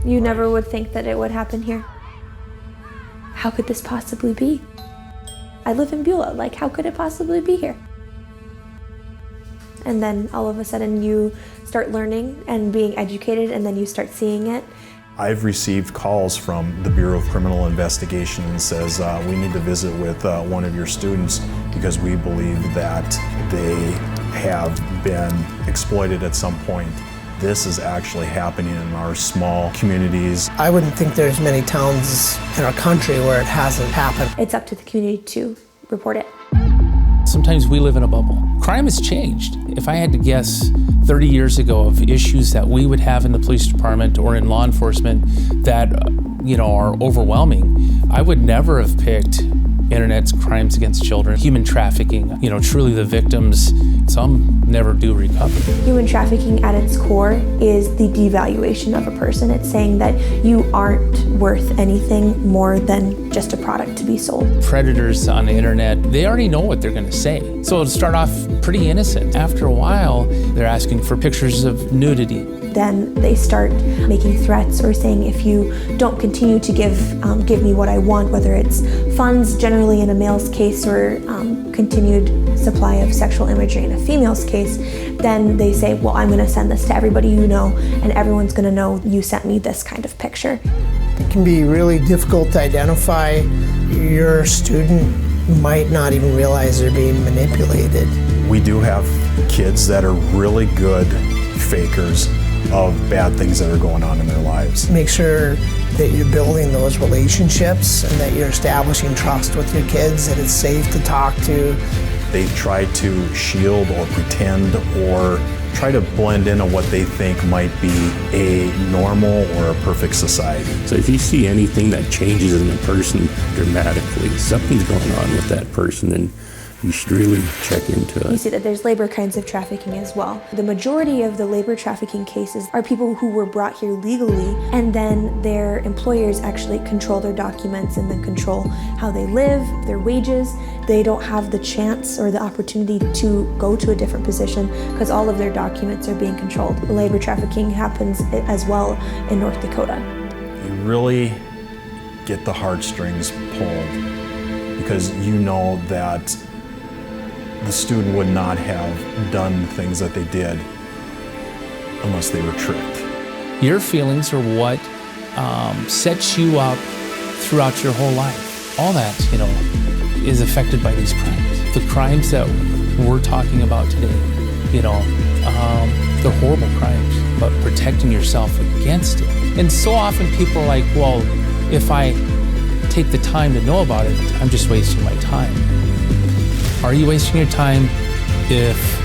You never would think that it would happen here. How could this possibly be? I live in Beulah, like how could it possibly be here? And then all of a sudden you start learning and being educated, and then you start seeing it. I've received calls from the Bureau of Criminal Investigation and says we need to visit with one of your students because we believe that they have been exploited at some point. This is actually happening in our small communities. I wouldn't think there's many towns in our country where it hasn't happened. It's up to the community to report it. Sometimes we live in a bubble. Crime has changed. If I had to guess 30 years ago of issues that we would have in the police department or in law enforcement that are overwhelming, I would never have picked internet's crimes against children, human trafficking. Truly the victims, some never do recover. Human trafficking at its core is the devaluation of a person. It's saying that you aren't worth anything more than just a product to be sold. Predators on the internet, they already know what they're going to say. So it'll start off pretty innocent. After a while, they're asking for pictures of nudity. Then they start making threats or saying, if you don't continue to give me what I want, whether it's funds generally in a male's case or continued supply of sexual imagery in a female's case, then they say, well, I'm gonna send this to everybody you know, and everyone's gonna know you sent me this kind of picture. It can be really difficult to identify. Your student might not even realize they're being manipulated. We do have kids that are really good fakers of bad things that are going on in their lives. Make sure that you're building those relationships and that you're establishing trust with your kids, that it's safe to talk to. They try to shield or pretend or try to blend into what they think might be a normal or a perfect society. So if you see anything that changes in a person dramatically, something's going on with that person, and you should really check into it. You see that there's labor kinds of trafficking as well. The majority of the labor trafficking cases are people who were brought here legally, and then their employers actually control their documents and then control how they live, their wages. They don't have the chance or the opportunity to go to a different position because all of their documents are being controlled. Labor trafficking happens as well in North Dakota. You really get the heartstrings pulled because you know that the student would not have done the things that they did unless they were tricked. Your feelings are what sets you up throughout your whole life. All that, is affected by these crimes. The crimes that we're talking about today, they're horrible crimes, but protecting yourself against it. And so often people are like, well, if I take the time to know about it, I'm just wasting my time. Are you wasting your time if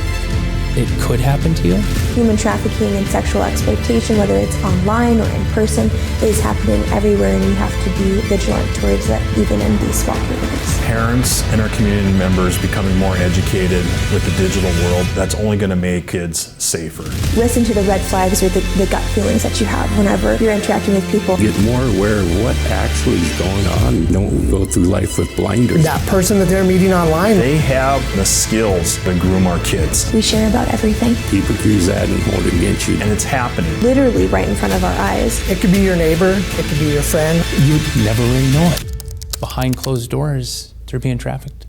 it could happen to you? Human trafficking and sexual exploitation, whether it's online or in person, is happening everywhere, and you have to be vigilant towards that, even in these small communities. Parents and our community members becoming more educated with the digital world, that's only going to make kids safer. Listen to the red flags or the gut feelings that you have whenever you're interacting with people. Get more aware of what actually is going on. Don't go through life with blinders. That person that they're meeting online, they have the skills to groom our kids. We share about everything. People could use that and hold it against you. And it's happening. Literally right in front of our eyes. it could be your neighbor, it could be your friend. You'd never really know it. Behind closed doors, they're being trafficked.